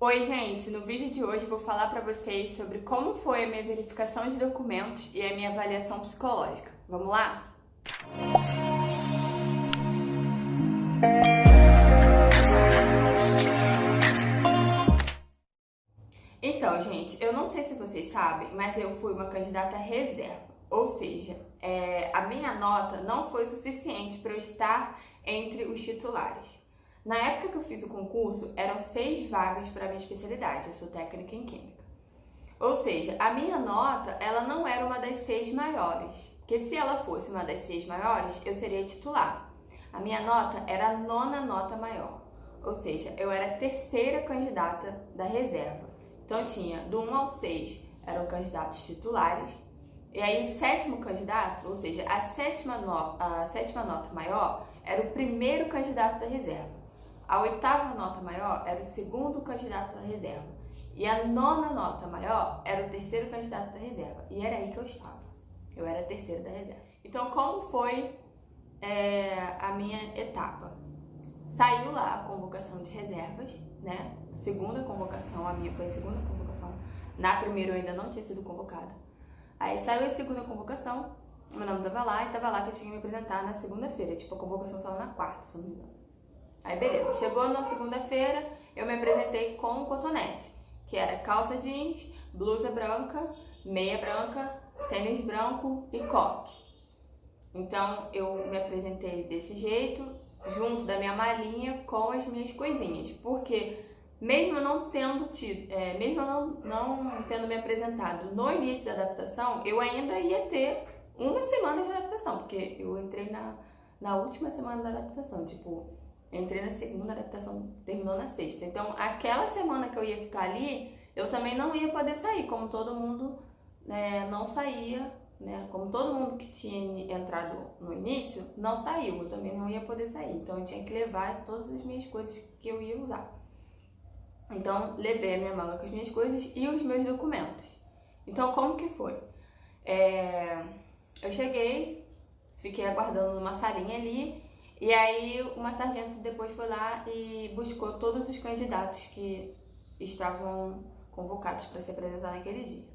Oi, gente! No vídeo de hoje eu vou falar para vocês sobre como foi a minha verificação de documentos e a minha avaliação psicológica. Vamos lá? Então, gente, eu não sei se vocês sabem, mas eu fui uma candidata reserva. Ou seja, a minha nota não foi suficiente para eu estar entre os titulares. Na época que eu fiz o concurso, eram 6 vagas para a minha especialidade, eu sou técnica em Química. Ou seja, a minha nota, ela não era uma das 6 maiores, porque se ela fosse uma das 6 maiores, eu seria titular. A minha nota era a 9ª nota maior, ou seja, eu era a 3ª candidata da reserva. Então tinha do 1 ao 6 eram candidatos titulares, e aí o 7º candidato, ou seja, a sétima nota maior, era o 1º candidato da reserva. A 8ª nota maior era o 2º candidato da reserva. E a 9ª nota maior era o 3º candidato da reserva. E era aí que eu estava. Eu era a 3ª da reserva. Então, como foi a minha etapa? Saiu lá a convocação de reservas, né? Segunda convocação, a minha foi a segunda convocação. Na primeira eu ainda não tinha sido convocada. Aí saiu a segunda convocação, meu nome estava lá, e estava lá que eu tinha que me apresentar na segunda-feira. Tipo, a convocação saiu na quarta, se não me engano. Aí beleza, chegou na segunda-feira, eu me apresentei com o cotonete, que era calça jeans, blusa branca, meia branca, tênis branco e coque. Então eu me apresentei desse jeito, junto da minha malinha com as minhas coisinhas, porque mesmo eu não tendo não tendo me apresentado no início da adaptação, eu ainda ia ter uma semana de adaptação, porque eu entrei na última semana da adaptação, tipo, entrei na segunda, a adaptação terminou na sexta. Então, aquela semana que eu ia ficar ali, eu também não ia poder sair, como todo mundo não saía, né? Como todo mundo que tinha entrado no início não saiu, eu também não ia poder sair. Então, eu tinha que levar todas as minhas coisas que eu ia usar. Então, levei a minha mala com as minhas coisas e os meus documentos. Então, como que foi? Eu cheguei, fiquei aguardando numa salinha ali, e aí uma sargento depois foi lá e buscou todos os candidatos que estavam convocados para se apresentar naquele dia.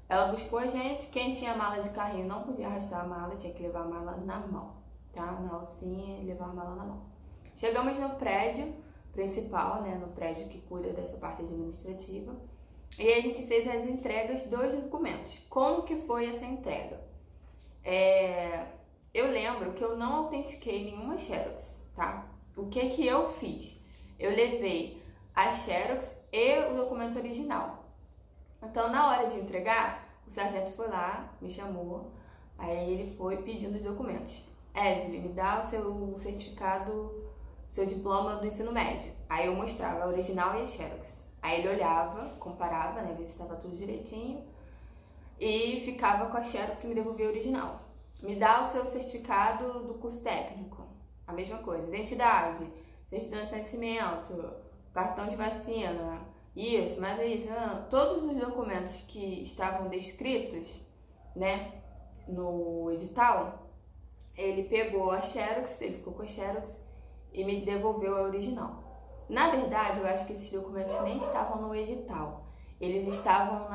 Ela buscou a gente, quem tinha mala de carrinho não podia arrastar a mala, tinha que levar a mala na mão, tá? Na alcinha e levar a mala na mão. Chegamos no prédio principal, né? No prédio que cuida dessa parte administrativa. E aí a gente fez as entregas dos documentos. Como que foi essa entrega? Eu lembro que eu não autentiquei nenhuma Xerox, tá? O que eu fiz? Eu levei a Xerox e o documento original. Então, na hora de entregar, o sargento foi lá, me chamou, aí ele foi pedindo os documentos. Evelyn, me dá o seu certificado, seu diploma do ensino médio. Aí eu mostrava a original e a Xerox. Aí ele olhava, comparava, né, ver se estava tudo direitinho, e ficava com a Xerox e me devolvia a original. Me dá o seu certificado do curso técnico, a mesma coisa. Identidade, certidão de nascimento, cartão de vacina, isso, mas é isso. Todos os documentos que estavam descritos, né, no edital, ele pegou a Xerox, ele ficou com a Xerox e me devolveu a original. Na verdade, eu acho que esses documentos nem estavam no edital. Eles estavam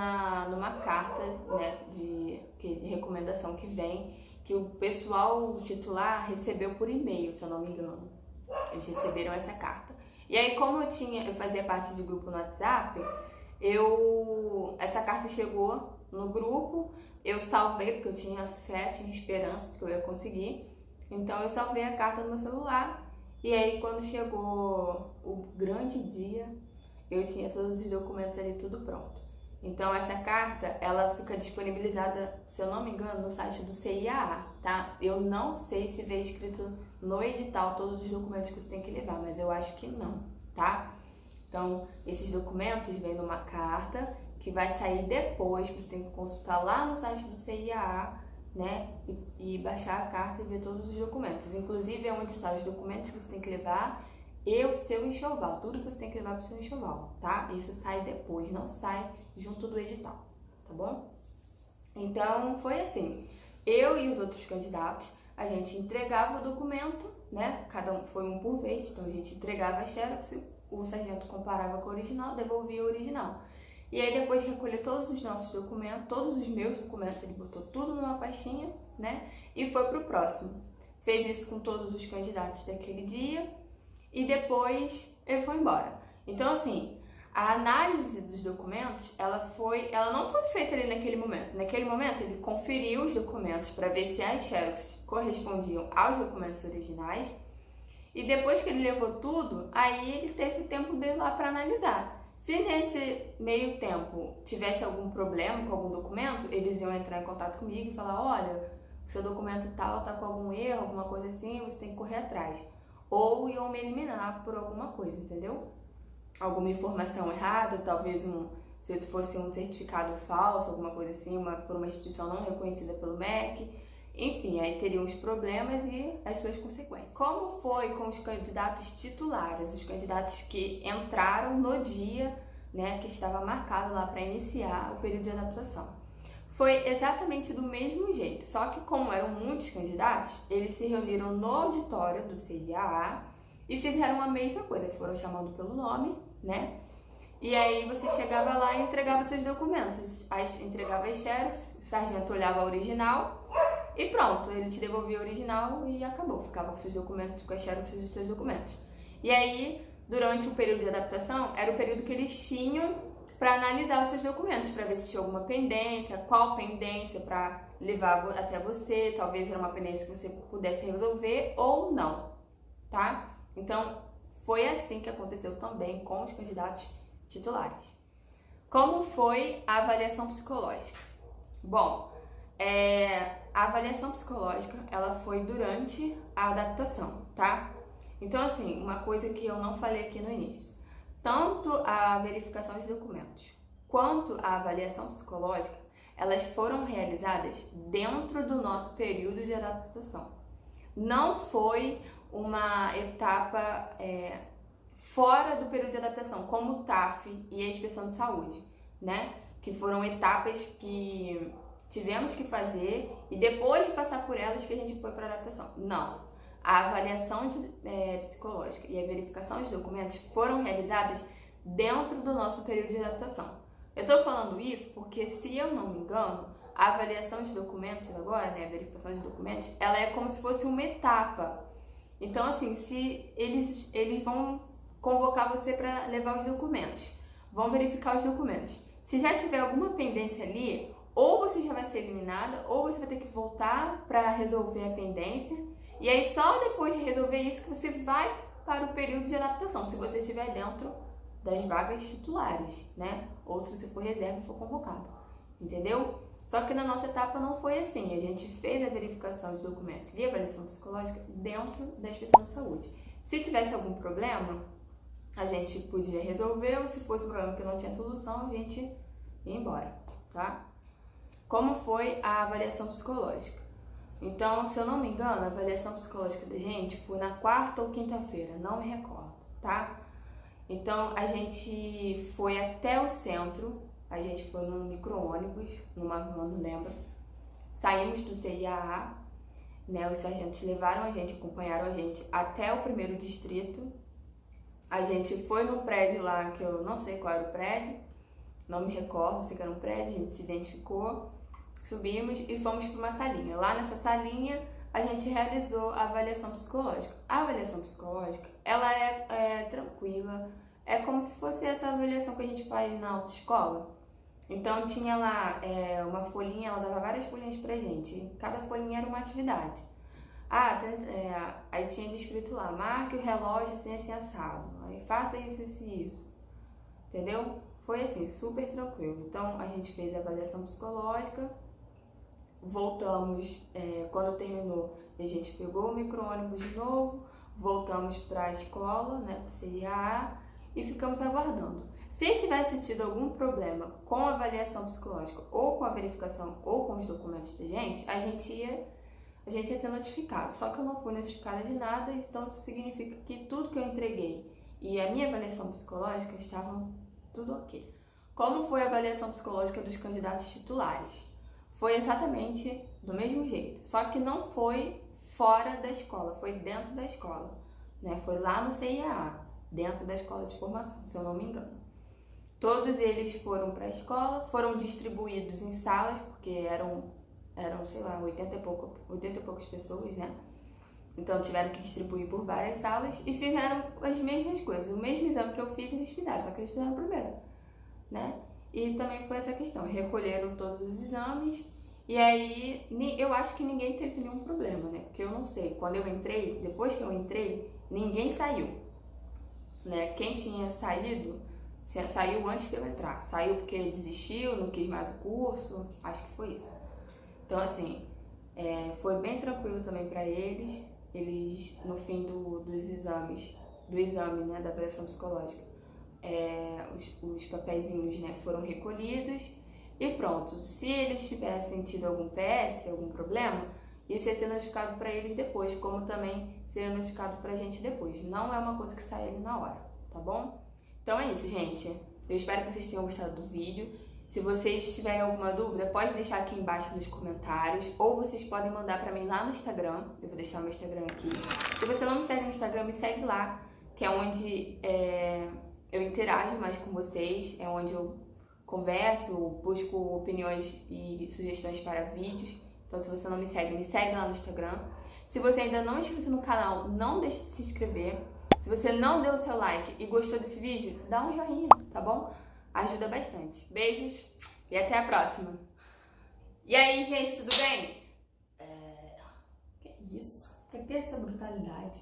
numa carta, né, de recomendação que vem, que o pessoal titular recebeu por e-mail, se eu não me engano. Eles receberam essa carta. E aí, como eu fazia parte de grupo no WhatsApp, essa carta chegou no grupo, eu salvei, porque eu tinha fé, tinha esperança de que eu ia conseguir. Então, eu salvei a carta no meu celular. E aí, quando chegou o grande dia, eu tinha todos os documentos ali, tudo pronto. Então, essa carta, ela fica disponibilizada, se eu não me engano, no site do CIAA, tá? Eu não sei se vem escrito no edital todos os documentos que você tem que levar, mas eu acho que não, tá? Então, esses documentos vêm numa carta que vai sair depois, que você tem que consultar lá no site do CIAA, né? E baixar a carta e ver todos os documentos. Inclusive, é onde saem os documentos que você tem que levar e o seu enxoval, tudo que você tem que levar para o seu enxoval, tá? Isso sai depois, não sai junto do edital, tá bom? Então, foi assim, eu e os outros candidatos, a gente entregava o documento, né? Cada um foi um por vez, então a gente entregava a Xerox o sargento comparava com o original, devolvia o original. E aí depois que recolheu todos os nossos documentos, todos os meus documentos, ele botou tudo numa pastinha, né? E foi pro próximo. Fez isso com todos os candidatos daquele dia e depois ele foi embora. Então, assim, a análise dos documentos, ela não foi feita ali naquele momento. Naquele momento, ele conferiu os documentos para ver se as xerox correspondiam aos documentos originais. E depois que ele levou tudo, aí ele teve tempo dele lá para analisar. Se nesse meio tempo tivesse algum problema com algum documento, eles iam entrar em contato comigo e falar: olha, o seu documento tal tá com algum erro, alguma coisa assim, você tem que correr atrás. Ou iam me eliminar por alguma coisa, entendeu? Alguma informação errada, talvez se fosse um certificado falso, alguma coisa assim, por uma instituição não reconhecida pelo MEC. Enfim, aí teriam os problemas e as suas consequências. Como foi com os candidatos titulares, os candidatos que entraram no dia, né, que estava marcado lá para iniciar o período de adaptação? Foi exatamente do mesmo jeito, só que como eram muitos candidatos, eles se reuniram no auditório do CIAA e fizeram a mesma coisa, foram chamando pelo nome, né? E aí você chegava lá e entregava seus documentos, entregava as xerox, o sargento olhava a original e pronto, ele te devolvia o original e acabou, ficava com seus documentos, com as xerox dos seus documentos. E aí, durante o período de adaptação, era o período que eles tinham para analisar os seus documentos, para ver se tinha alguma pendência, qual pendência para levar até você, talvez era uma pendência que você pudesse resolver ou não, tá? Então, foi assim que aconteceu também com os candidatos titulares. Como foi a avaliação psicológica? Bom, a avaliação psicológica, ela foi durante a adaptação, tá? Então, assim, uma coisa que eu não falei aqui no início. Tanto a verificação de documentos quanto a avaliação psicológica, elas foram realizadas dentro do nosso período de adaptação. Não foi uma etapa fora do período de adaptação, como o TAF e a inspeção de saúde, né? Que foram etapas que tivemos que fazer e depois de passar por elas que a gente foi para a adaptação. Não. A avaliação psicológica e a verificação de documentos foram realizadas dentro do nosso período de adaptação. Eu estou falando isso porque, se eu não me engano, a avaliação de documentos agora, né, a verificação de documentos, ela é como se fosse uma etapa. Então, assim, se eles vão convocar você para levar os documentos, vão verificar os documentos. Se já tiver alguma pendência ali, ou você já vai ser eliminada, ou você vai ter que voltar para resolver a pendência. E aí só depois de resolver isso que você vai para o período de adaptação, se você estiver dentro das vagas titulares, né? Ou se você for reserva e for convocado, entendeu? Só que na nossa etapa não foi assim, a gente fez a verificação de documentos de avaliação psicológica dentro da inspeção de saúde. Se tivesse algum problema, a gente podia resolver, ou se fosse um problema que não tinha solução, a gente ia embora, tá? Como foi a avaliação psicológica? Então, se eu não me engano, a avaliação psicológica da gente foi na quarta ou quinta-feira, não me recordo, tá? Então, a gente foi até o centro, a gente foi num micro-ônibus, numa van, não lembro. Saímos do CIAA, né? Os sargentos levaram a gente, acompanharam a gente até o primeiro distrito. A gente foi num prédio lá, que eu não sei qual era o prédio, não me recordo, sei que era um prédio, a gente se identificou. Subimos e fomos para uma salinha. Lá nessa salinha, a gente realizou a avaliação psicológica. A avaliação psicológica, ela é tranquila, é como se fosse essa avaliação que a gente faz na autoescola. Então, tinha lá uma folhinha, ela dava várias folhinhas pra gente. Cada folhinha era uma atividade. Aí tinha descrito lá, marque o relógio assim, assim, assado. Aí faça isso, isso e isso. Entendeu? Foi assim, super tranquilo. Então, a gente fez a avaliação psicológica. Voltamos, quando terminou, a gente pegou o micro-ônibus de novo, voltamos para a escola, né, para o CIAA, e ficamos aguardando. Se tivesse tido algum problema com a avaliação psicológica, ou com a verificação, ou com os documentos da gente, a gente ia ser notificado. Só que eu não fui notificada de nada, então isso significa que tudo que eu entreguei e a minha avaliação psicológica estavam tudo ok. Como foi a avaliação psicológica dos candidatos titulares? Foi exatamente do mesmo jeito, só que não foi fora da escola, foi dentro da escola, né? Foi lá no CIAA. dentro da escola de formação, se eu não me engano. Todos eles foram para a escola, foram distribuídos em salas, porque eram sei lá, 80 e poucas pessoas, né? Então tiveram que distribuir por várias salas e fizeram as mesmas coisas. O mesmo exame que eu fiz, eles fizeram, só que eles fizeram primeiro, né? E também foi essa questão, recolheram todos os exames e aí eu acho que ninguém teve nenhum problema, né? Porque eu não sei, quando eu entrei, depois que eu entrei, ninguém saiu, né? Quem tinha saído, saiu antes de eu entrar. Saiu porque desistiu, não quis mais o curso, acho que foi isso. Então, assim, foi bem tranquilo também para eles. Eles, no fim do exame, né, da avaliação psicológica, os papeizinhos, né, foram recolhidos e pronto. Se eles tivessem tido algum PS, algum problema, isso ia ser notificado para eles depois, como também seria notificado pra gente depois. Não é uma coisa que sai ali na hora, tá bom? Então é isso, gente. Eu espero que vocês tenham gostado do vídeo. Se vocês tiverem alguma dúvida, pode deixar aqui embaixo nos comentários, ou vocês podem mandar pra mim lá no Instagram. Eu vou deixar o meu Instagram aqui. Se você não me segue no Instagram, me segue lá, que é onde eu interajo mais com vocês, é onde eu converso, busco opiniões e sugestões para vídeos. Então, se você não me segue lá no Instagram. Se você ainda não é inscrito no canal, não deixe de se inscrever. Se você não deu o seu like e gostou desse vídeo, dá um joinha, tá bom? Ajuda bastante. Beijos e até a próxima. E aí, gente, tudo bem? Que isso? Pra que essa brutalidade?